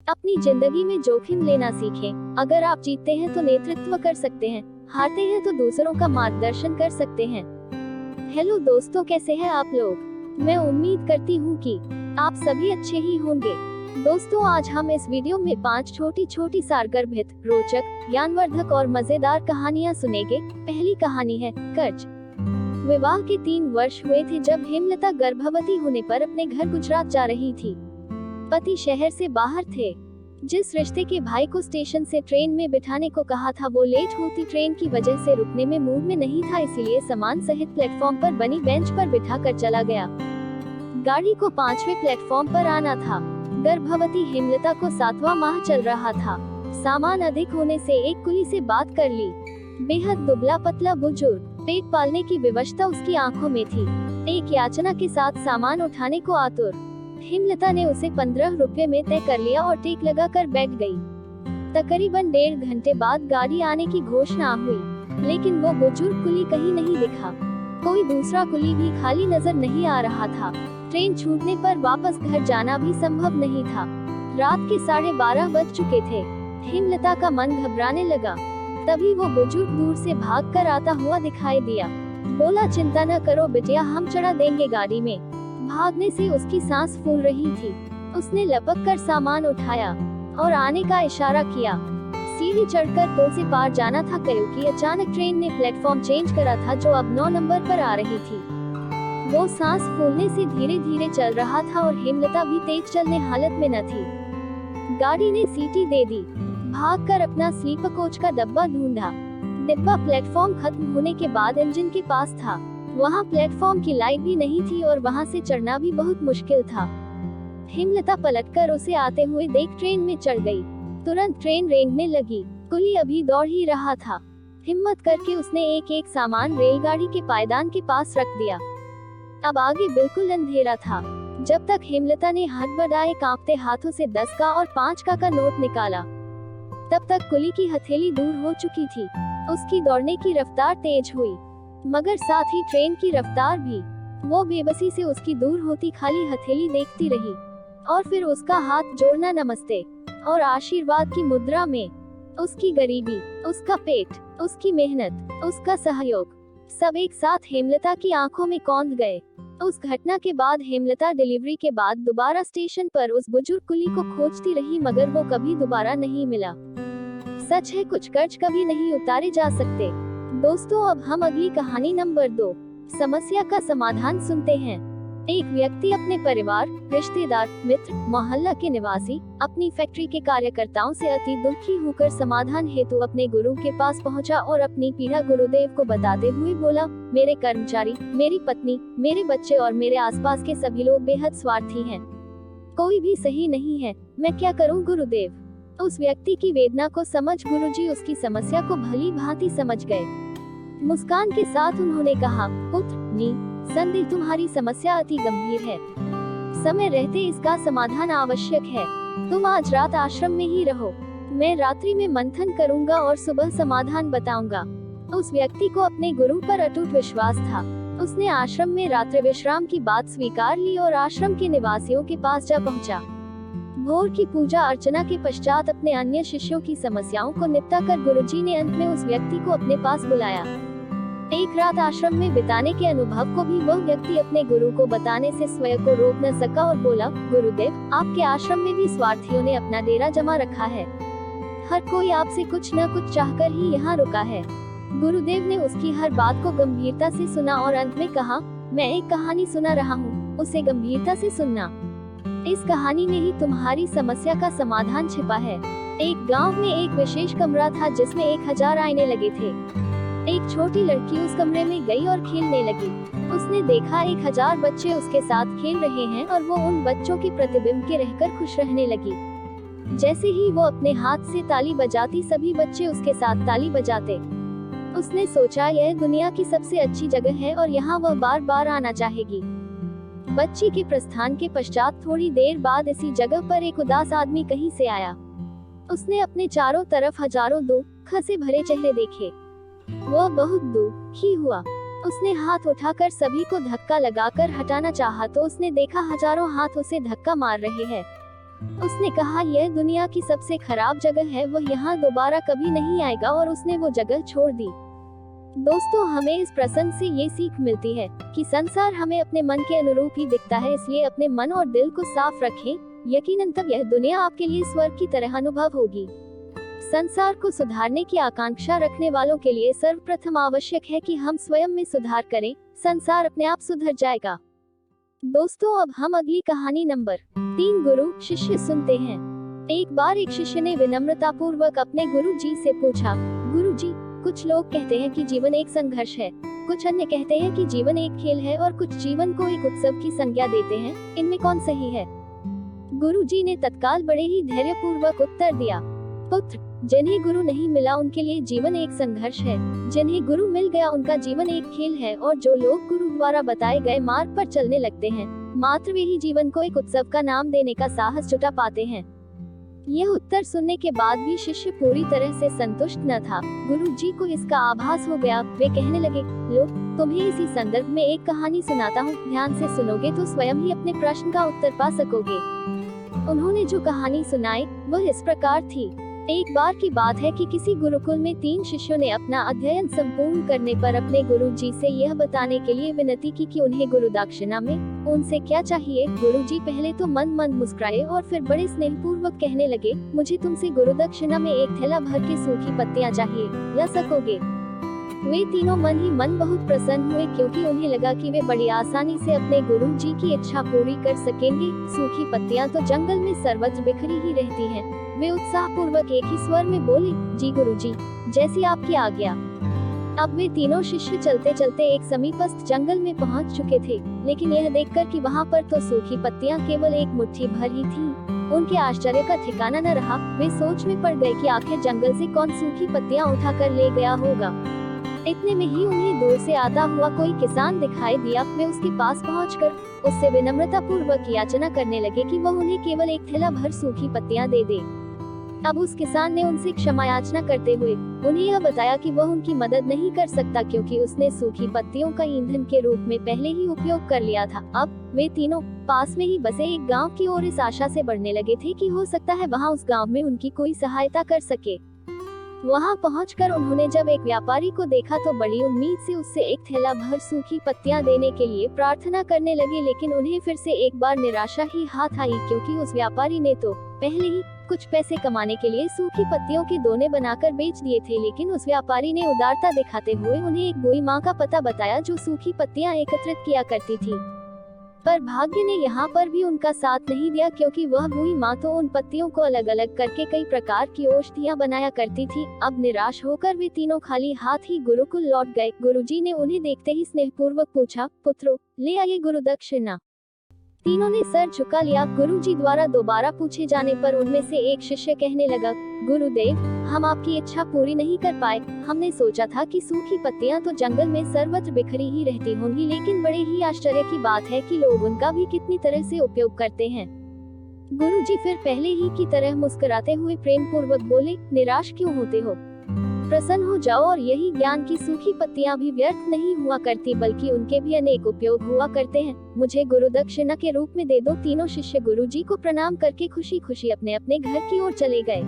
अपनी जिंदगी में जोखिम लेना सीखें। अगर आप जीतते हैं तो नेतृत्व कर सकते हैं, हारते हैं तो दूसरों का मार्गदर्शन कर सकते हैं। हेलो दोस्तों, कैसे हैं आप लोग? मैं उम्मीद करती हूँ कि आप सभी अच्छे ही होंगे। दोस्तों, आज हम इस वीडियो में 5 छोटी छोटी सारगर्भित, रोचक, ज्ञानवर्धक और मजेदार कहानियाँ सुनेंगे। पहली कहानी है कर्ज। विवाह के 3 वर्ष हुए थे जब हेमलता गर्भवती होने पर अपने घर गुजरात जा रही थी। पति शहर से बाहर थे। जिस रिश्ते के भाई को स्टेशन से ट्रेन में बिठाने को कहा था वो लेट होती ट्रेन की वजह से रुकने में मूड में नहीं था, इसीलिए सामान सहित प्लेटफॉर्म पर बनी बेंच पर बिठा कर चला गया। गाड़ी को 5वें प्लेटफॉर्म पर आना था। गर्भवती हेमलता को 7वां माह चल रहा था। सामान अधिक होने से एक कुली से बात कर ली। बेहद दुबला पतला बुजुर्ग, पेट पालने की विवशता उसकी आंखों में थी। एक याचना के साथ सामान उठाने को आतुर। हेमलता ने उसे 15 रुपए में तय कर लिया और टेक लगाकर बैठ गई। तकरीबन 1.5 घंटे बाद गाड़ी आने की घोषणा हुई, लेकिन वो बुजुर्ग कुली कहीं नहीं दिखा। कोई दूसरा कुली भी खाली नजर नहीं आ रहा था। ट्रेन छूटने पर वापस घर जाना भी संभव नहीं था। रात के 12:30 बज चुके थे। हेमलता का मन घबराने लगा। तभी वो बुजुर्ग दूर से भागकर आता हुआ दिखाई दिया। बोला, चिंता न करो बिटिया, हम चढ़ा देंगे गाड़ी में। भागने से उसकी सांस फूल रही थी। उसने लपक कर सामान उठाया और आने का इशारा किया। सीढ़ी चढ़कर पुल से पार जाना था क्योंकि अचानक ट्रेन ने प्लेटफॉर्म चेंज करा था जो अब 9 नंबर पर आ रही थी। वो सांस फूलने से धीरे धीरे चल रहा था और हेमलता भी तेज चलने हालत में न थी। गाड़ी ने सीटी दे दी। भागकर अपना स्लीपर कोच का डब्बा ढूंढा। डिब्बा प्लेटफॉर्म खत्म होने के बाद इंजन के पास था। वहाँ प्लेटफॉर्म की लाइट भी नहीं थी और वहाँ से चढ़ना भी बहुत मुश्किल था। हेमलता पलटकर उसे आते हुए देख ट्रेन में चढ़ गई। तुरंत ट्रेन रेंगने लगी। कुली अभी दौड़ ही रहा था। हिम्मत करके उसने एक एक सामान रेलगाड़ी के पायदान के पास रख दिया। अब आगे बिल्कुल अंधेरा था। जब तक हेमलता ने हड़बड़ाए कांपते हाथों से 10 का और 5 का नोट निकाला, तब तक कुली की हथेली दूर हो चुकी थी। उसकी दौड़ने की रफ्तार तेज हुई, मगर साथ ही ट्रेन की रफ्तार भी। वो बेबसी से उसकी दूर होती खाली हथेली देखती रही और फिर उसका हाथ जोड़ना नमस्ते और आशीर्वाद की मुद्रा में। उसकी गरीबी, उसका पेट, उसकी मेहनत, उसका सहयोग, सब एक साथ हेमलता की आंखों में कौंध गए। उस घटना के बाद हेमलता डिलीवरी के बाद दोबारा स्टेशन पर उस बुजुर्ग कुली को खोजती रही, मगर वो कभी दोबारा नहीं मिला। सच है, कुछ कर्ज कभी नहीं उतारे जा सकते। दोस्तों, अब हम अगली कहानी नंबर 2, समस्या का समाधान सुनते हैं। एक व्यक्ति अपने परिवार, रिश्तेदार, मित्र, मोहल्ला के निवासी, अपनी फैक्ट्री के कार्यकर्ताओं से अति दुखी होकर समाधान हेतु अपने गुरु के पास पहुंचा और अपनी पीड़ा गुरुदेव को बताते हुए बोला, मेरे कर्मचारी, मेरी पत्नी, मेरे बच्चे और मेरे आसपास के सभी लोग बेहद स्वार्थी हैं। कोई भी सही नहीं है। मैं क्या करूं गुरुदेव? उस व्यक्ति की वेदना को समझ गुरुजी उसकी समस्या को भली भांति समझ गए। मुस्कान के साथ उन्होंने कहा, पुत्र, निसंदेह तुम्हारी समस्या अति गंभीर है। समय रहते इसका समाधान आवश्यक है। तुम आज रात आश्रम में ही रहो। मैं रात्रि में मंथन करूंगा और सुबह समाधान बताऊंगा। उस व्यक्ति को अपने गुरु पर अटूट विश्वास था। उसने आश्रम में रात्रि विश्राम की बात स्वीकार ली और आश्रम के निवासियों के पास जा पहुंचा। भोर की पूजा अर्चना के पश्चात अपने अन्य शिष्यों की समस्याओं को निपटा कर गुरुजी ने अंत में उस व्यक्ति को अपने पास बुलाया। एक रात आश्रम में बिताने के अनुभव को भी वह व्यक्ति अपने गुरु को बताने से स्वयं को रोक न सका और बोला, गुरुदेव, आपके आश्रम में भी स्वार्थियों ने अपना डेरा जमा रखा है। हर कोई आपसे कुछ न कुछ चाहकर ही यहाँ रुका है। गुरुदेव ने उसकी हर बात को गंभीरता से सुना और अंत में कहा, मैं एक कहानी सुना रहा हूँ, उसे गंभीरता से सुनना। इस कहानी में ही तुम्हारी समस्या का समाधान छिपा है। एक गांव में एक विशेष कमरा था जिसमें 1000 आईने लगे थे। एक छोटी लड़की उस कमरे में गई और खेलने लगी। उसने देखा 1000 बच्चे उसके साथ खेल रहे हैं और वो उन बच्चों के प्रतिबिंब के रहकर खुश रहने लगी। जैसे ही वो अपने हाथ से ताली बजाती, सभी बच्चे उसके साथ ताली बजाते। उसने सोचा, यह दुनिया की सबसे अच्छी जगह है और यहाँ वह बार बार आना चाहेगी। बच्ची के प्रस्थान के पश्चात थोड़ी देर बाद इसी जगह पर एक उदास आदमी कहीं से आया। उसने अपने चारों तरफ हजारों दुख से भरे चेहरे देखे। वह बहुत दुखी हुआ। उसने हाथ उठाकर सभी को धक्का लगाकर हटाना चाहा तो उसने देखा हजारों हाथ उसे धक्का मार रहे हैं। उसने कहा यह दुनिया की सबसे खराब जगह है, वह यहाँ दोबारा कभी नहीं आएगा और उसने वो जगह छोड़ दी। दोस्तों, हमें इस प्रसंग से ये सीख मिलती है कि संसार हमें अपने मन के अनुरूप ही दिखता है, इसलिए अपने मन और दिल को साफ रखें। यकीनन तब यह दुनिया आपके लिए स्वर्ग की तरह अनुभव होगी। संसार को सुधारने की आकांक्षा रखने वालों के लिए सर्वप्रथम आवश्यक है कि हम स्वयं में सुधार करें, संसार अपने आप सुधर जाएगा। दोस्तों, अब हम अगली कहानी नंबर 3 गुरु शिष्य सुनते हैं। एक बार एक शिष्य ने विनम्रता पूर्वक अपने गुरु जी से पूछा, गुरु जी, कुछ लोग कहते हैं कि जीवन एक संघर्ष है, कुछ अन्य कहते हैं कि जीवन एक खेल है और कुछ जीवन को एक उत्सव की संज्ञा देते हैं, इनमें कौन सही है? गुरु जी ने तत्काल बड़े ही धैर्य पूर्वक उत्तर दिया, पुत्र, जिन्हें गुरु नहीं मिला उनके लिए जीवन एक संघर्ष है, जिन्हें गुरु मिल गया उनका जीवन एक खेल है, और जो लोग गुरु द्वारा बताए गए मार्ग पर चलने लगते हैं, मात्र वे ही जीवन को एक उत्सव का नाम देने का साहस जुटा पाते हैं। यह उत्तर सुनने के बाद भी शिष्य पूरी तरह से संतुष्ट न था। गुरु जी को इसका आभास हो गया। वे कहने लगे, लो, तुम्हें इसी संदर्भ में एक कहानी सुनाता हूँ, ध्यान से सुनोगे तो स्वयं ही अपने प्रश्न का उत्तर पा सकोगे। उन्होंने जो कहानी सुनाई वह इस प्रकार थी। एक बार की बात है कि किसी गुरुकुल में 3 शिष्यों ने अपना अध्ययन संपूर्ण करने पर अपने गुरु जी से यह बताने के लिए विनती की कि उन्हें गुरु दक्षिणा में उनसे क्या चाहिए। गुरु जी पहले तो मंद मुस्कुराए और फिर बड़े स्नेह पूर्वक कहने लगे, मुझे तुमसे गुरु दक्षिणा में एक थैला भर के सूखी पत्तियां चाहिए, ला सकोगे? वे तीनों मन ही मन बहुत प्रसन्न हुए, क्योंकि उन्हें लगा कि वे बड़ी आसानी से अपने गुरु जी की इच्छा पूरी कर सकेंगे। सूखी पत्तियां तो जंगल में सर्वत्र बिखरी ही रहती हैं। वे उत्साह पूर्वक एक ही स्वर में बोले, जी गुरु जी, जैसी आपकी आज्ञा। अब वे तीनों शिष्य चलते चलते एक समीपस्थ जंगल में पहुंच चुके थे, लेकिन यह देखकर कि वहां पर तो सूखी पत्तियां केवल एक मुट्ठी भर ही थीं, उनके आश्चर्य का ठिकाना न रहा। वे सोच में पड़ गए कि आखिर जंगल से कौन सूखी पत्तियां उठाकर ले गया होगा। इतने में ही उन्हें दूर से आता हुआ कोई किसान दिखाई दिया। वे उसके पास पहुंचकर उससे विनम्रता पूर्वक याचना करने लगे कि वह उन्हें केवल एक थैला भर सूखी पत्तियां दे दे। अब उस किसान ने उनसे क्षमा याचना करते हुए उन्हें यह बताया कि वह उनकी मदद नहीं कर सकता, क्योंकि उसने सूखी पत्तियों का ईंधन के रूप में पहले ही उपयोग कर लिया था। अब वे तीनों पास में ही बसे एक गांव की ओर इस आशा से बढ़ने लगे थे कि हो सकता है वहां उस गांव में उनकी कोई सहायता कर सके। वहां पहुंचकर उन्होंने जब एक व्यापारी को देखा तो बड़ी उम्मीद से उससे एक थैला भर सूखी पत्तियां देने के लिए प्रार्थना करने लगे, लेकिन उन्हें फिर से एक बार निराशा ही हाथ आई, क्योंकि उस व्यापारी ने तो पहले ही कुछ पैसे कमाने के लिए सूखी पत्तियों के दोने बनाकर बेच दिए थे। लेकिन उस व्यापारी ने उदारता दिखाते हुए उन्हें एक बूढ़ी माँ का पता बताया जो सूखी पत्तियां एकत्रित किया करती थी। पर भाग्य ने यहाँ पर भी उनका साथ नहीं दिया, क्योंकि वह बूढ़ी माँ तो उन पत्तियों को अलग अलग करके कई प्रकार की औषधियाँ बनाया करती थी। अब निराश होकर वे तीनों खाली हाथ ही गुरुकुल लौट गए। गुरुजी ने उन्हें देखते ही स्नेहपूर्वक पूछा, पुत्रों, ले आइए गुरु दक्षिणा। तीनों ने सर झुका लिया। गुरुजी द्वारा दोबारा पूछे जाने पर उनमें से एक शिष्य कहने लगा, गुरुदेव, हम आपकी इच्छा पूरी नहीं कर पाए। हमने सोचा था कि सूखी पत्तियां तो जंगल में सर्वत्र बिखरी ही रहती होंगी, लेकिन बड़े ही आश्चर्य की बात है कि लोग उनका भी कितनी तरह से उपयोग करते हैं। गुरुजी फिर पहले ही की तरह मुस्कुराते हुए प्रेम पूर्वक बोले, निराश क्यों होते हो? प्रसन्न हो जाओ, और यही ज्ञान की सूखी पत्तियां भी व्यर्थ नहीं हुआ करती, बल्कि उनके भी अनेक उपयोग हुआ करते हैं। मुझे गुरु दक्षिणा के रूप में दे दो। तीनों शिष्य गुरुजी को प्रणाम करके खुशी खुशी अपने अपने घर की ओर चले गए।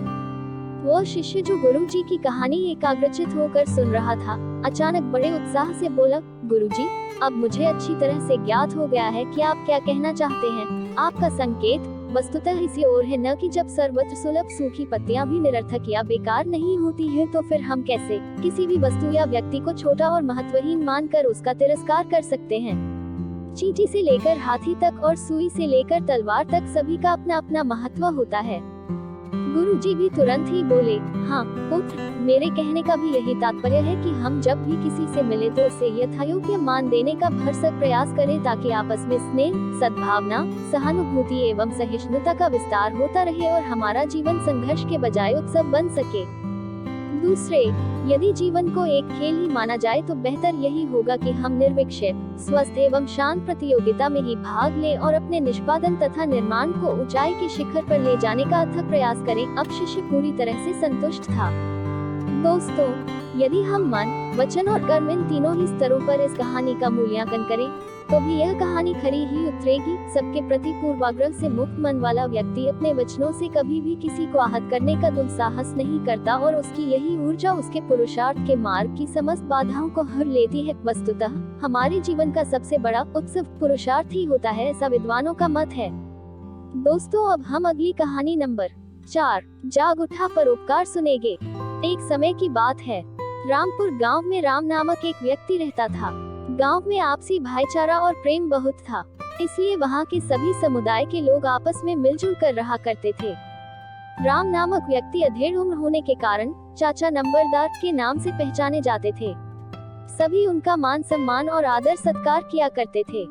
वो शिष्य जो गुरुजी की कहानी एकाग्रचित होकर सुन रहा था, अचानक बड़े उत्साह से बोला, गुरुजी, अब मुझे अच्छी तरह से ज्ञात हो गया है कि आप क्या कहना चाहते हैं। आपका संकेत वस्तुतः इसी ओर है, न कि जब सर्वत्र सुलभ सूखी पत्तियां भी निरर्थक या बेकार नहीं होती हैं, तो फिर हम कैसे किसी भी वस्तु या व्यक्ति को छोटा और महत्वहीन मानकर उसका तिरस्कार कर सकते हैं। चींटी से लेकर हाथी तक और सुई से लेकर तलवार तक सभी का अपना अपना महत्व होता है। गुरुजी भी तुरंत ही बोले, हाँ पुत्र, मेरे कहने का भी यही तात्पर्य है कि हम जब भी किसी से मिले तो उसे यथायोग्य मान देने का भरसक प्रयास करें, ताकि आपस में स्नेह, सद्भावना, सहानुभूति एवं सहिष्णुता का विस्तार होता रहे और हमारा जीवन संघर्ष के बजाय उत्सव बन सके। दूसरे, यदि जीवन को एक खेल ही माना जाए तो बेहतर यही होगा कि हम निर्विक्षेप, स्वस्थ एवं शांत प्रतियोगिता में ही भाग लें और अपने निष्पादन तथा निर्माण को ऊंचाई के शिखर पर ले जाने का अथक प्रयास करें। अब शिष्य पूरी तरह से संतुष्ट था। दोस्तों, यदि हम मन, वचन और कर्म इन तीनों ही स्तरों पर इस कहानी का मूल्यांकन करें तो भी यह कहानी खरी ही उतरेगी। सबके प्रति पूर्वाग्रह से मुक्त मन वाला व्यक्ति अपने वचनों से कभी भी किसी को आहत करने का दुस्साहस नहीं करता और उसकी यही ऊर्जा उसके पुरुषार्थ के मार्ग की समस्त बाधाओं को हर लेती है। वस्तुतः हमारे जीवन का सबसे बड़ा उत्सव पुरुषार्थ ही होता है, ऐसा विद्वानों का मत है। दोस्तों, अब हम अगली कहानी नंबर 4 जाग उठा परोपकार सुनेंगे। एक समय की बात है, रामपुर गांव में राम नामक एक व्यक्ति रहता था। गांव में आपसी भाईचारा और प्रेम बहुत था, इसलिए वहां के सभी समुदाय के लोग आपस में मिलजुल कर रहा करते थे। राम नामक व्यक्ति अधेड़ उम्र होने के कारण चाचा नंबरदार के नाम से पहचाने जाते थे। सभी उनका मान सम्मान और आदर सत्कार किया करते थे।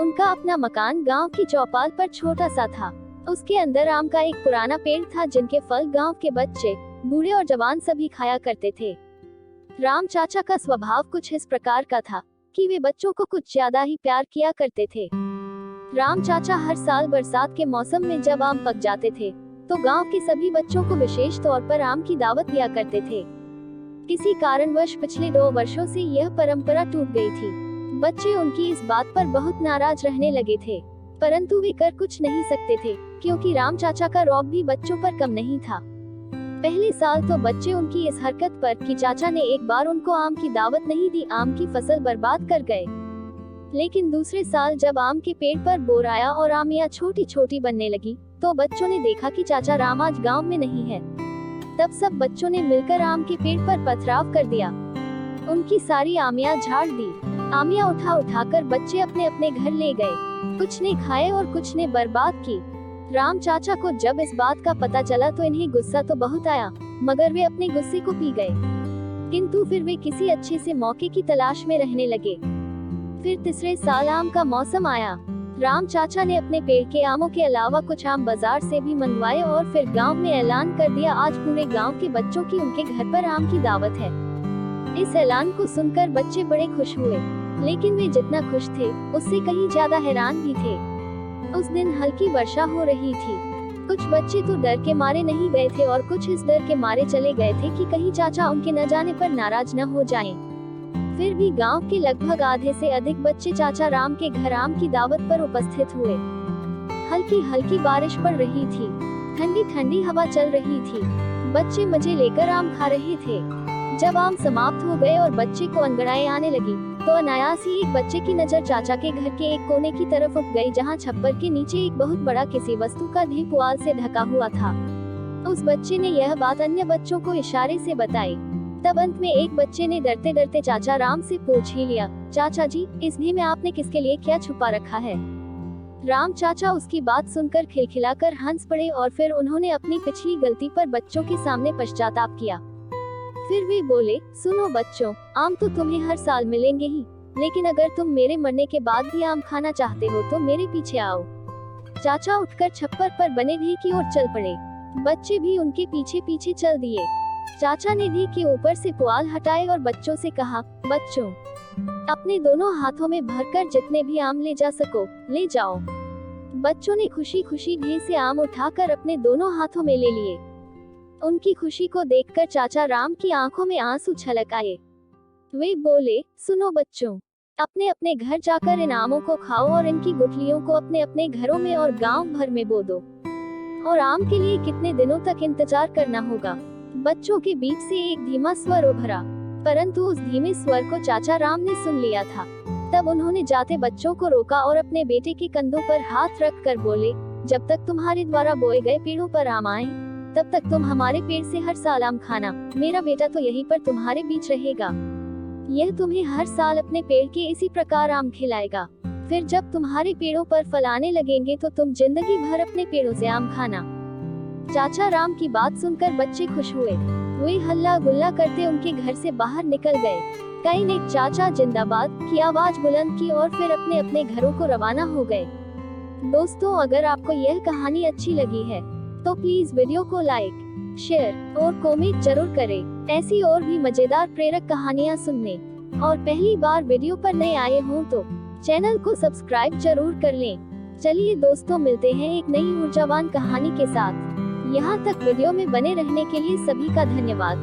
उनका अपना मकान गांव की चौपाल पर छोटा सा था। उसके अंदर आम का एक पुराना पेड़ था, जिनके फल गांव के बच्चे, बूढ़े और जवान सभी खाया करते थे। राम चाचा का स्वभाव कुछ इस प्रकार का था कि वे बच्चों को कुछ ज्यादा ही प्यार किया करते थे। राम चाचा हर साल बरसात के मौसम में जब आम पक जाते थे तो गांव के सभी बच्चों को विशेष तौर पर आम की दावत दिया करते थे। किसी कारणवश पिछले 2 वर्षों से यह परंपरा टूट गई थी। बच्चे उनकी इस बात पर बहुत नाराज रहने लगे थे, परंतु वे कर कुछ नहीं सकते थे, क्योंकि राम चाचा का रौब भी बच्चों पर कम नहीं था। पहले साल तो बच्चे उनकी इस हरकत पर कि चाचा ने एक बार उनको आम की दावत नहीं दी, आम की फसल बर्बाद कर गए। लेकिन दूसरे साल जब आम के पेड़ पर बोर आया और आमियां छोटी छोटी बनने लगी, तो बच्चों ने देखा कि चाचा राम आज गांव में नहीं है। तब सब बच्चों ने मिलकर आम के पेड़ पर पथराव कर दिया। उनकी सारी आमियां झाड़ दी। आमियां उठाकर बच्चे अपने अपने घर ले गए। कुछ ने खाए और कुछ ने बर्बाद की। राम चाचा को जब इस बात का पता चला तो इन्हें गुस्सा तो बहुत आया, मगर वे अपने गुस्से को पी गए। किंतु फिर वे किसी अच्छे से मौके की तलाश में रहने लगे। फिर तीसरे साल आम का मौसम आया। राम चाचा ने अपने पेड़ के आमों के अलावा कुछ आम बाजार से भी मंगवाए और फिर गांव में ऐलान कर दिया, आज पूरे गांव के बच्चों की उनके घर पर आम की दावत है। इस ऐलान को सुनकर बच्चे बड़े खुश हुए, लेकिन वे जितना खुश थे उससे कहीं ज्यादा हैरान भी थे। उस दिन हल्की वर्षा हो रही थी। कुछ बच्चे तो डर के मारे नहीं गए थे और कुछ इस डर के मारे चले गए थे कि कहीं चाचा उनके न जाने पर नाराज न हो जाएं। फिर भी गांव के लगभग आधे से अधिक बच्चे चाचा राम के घर आम की दावत पर उपस्थित हुए। हल्की हल्की बारिश पड़ रही थी, ठंडी ठंडी हवा चल रही थी। बच्चे मजे लेकर आम खा रहे थे। जब आम समाप्त हो गए और बच्चे को अंगड़ाई आने लगी, तो अनायास ही एक बच्चे की नजर चाचा के घर के एक कोने की तरफ उठ गई, जहां छप्पर के नीचे एक बहुत बड़ा किसी वस्तु का ढेर पुआल से ढका हुआ था। उस बच्चे ने यह बात अन्य बच्चों को इशारे से बताई। तब अंत में एक बच्चे ने डरते डरते चाचा राम से पूछ ही लिया, चाचा जी, इस ढेर में आपने किसके लिए क्या छुपा रखा है? राम चाचा उसकी बात सुनकर खिलखिलाकर हंस पड़े और फिर उन्होंने अपनी पिछली गलती पर बच्चों के सामने पश्चाताप किया। फिर वे बोले, सुनो बच्चों, आम तो तुम्हें हर साल मिलेंगे ही, लेकिन अगर तुम मेरे मरने के बाद भी आम खाना चाहते हो तो मेरे पीछे आओ। चाचा उठकर छप्पर पर बने ढेर की ओर चल पड़े। बच्चे भी उनके पीछे पीछे चल दिए। चाचा ने ढेर के ऊपर से पुआल हटाए और बच्चों से कहा, बच्चों, अपने दोनों हाथों में भरकर जितने भी आम ले जा सको ले जाओ। बच्चों ने खुशी खुशी ढेर से आम उठाकर अपने दोनों हाथों में ले लिए। उनकी खुशी को देखकर चाचा राम की आंखों में आंसू छलक आए। वे बोले, सुनो बच्चों, अपने अपने घर जाकर इन आमों को खाओ और इनकी गुठलियों को अपने अपने घरों में और गांव भर में बो दो। और आम के लिए कितने दिनों तक इंतजार करना होगा? बच्चों के बीच से एक धीमा स्वर उभरा, परंतु उस धीमे स्वर को चाचा राम ने सुन लिया था। तब उन्होंने जाते बच्चों को रोका और अपने बेटे के कंधों पर हाथ रख कर बोले, जब तक तुम्हारे द्वारा बोए गए पेड़ों पर आम आए, तब तक तुम हमारे पेड़ से हर साल आम खाना। मेरा बेटा तो यहीं पर तुम्हारे बीच रहेगा। यह तुम्हें हर साल अपने पेड़ के इसी प्रकार आम खिलाएगा। फिर जब तुम्हारे पेड़ों पर फल आने लगेंगे तो तुम जिंदगी भर अपने पेड़ों से आम खाना। चाचा राम की बात सुनकर बच्चे खुश हुए। वे हल्ला गुल्ला करते उनके घर से बाहर निकल गए। कई ने चाचा जिंदाबाद की आवाज बुलंद की और फिर अपने अपने घरों को रवाना हो गए। दोस्तों, अगर आपको यह कहानी अच्छी लगी है तो प्लीज वीडियो को लाइक, शेयर और कमेंट जरूर करें। ऐसी और भी मजेदार प्रेरक कहानियाँ सुनने और पहली बार वीडियो पर नए आए हों तो चैनल को सब्सक्राइब जरूर कर लें। चलिए दोस्तों, मिलते हैं एक नई ऊर्जावान कहानी के साथ। यहाँ तक वीडियो में बने रहने के लिए सभी का धन्यवाद।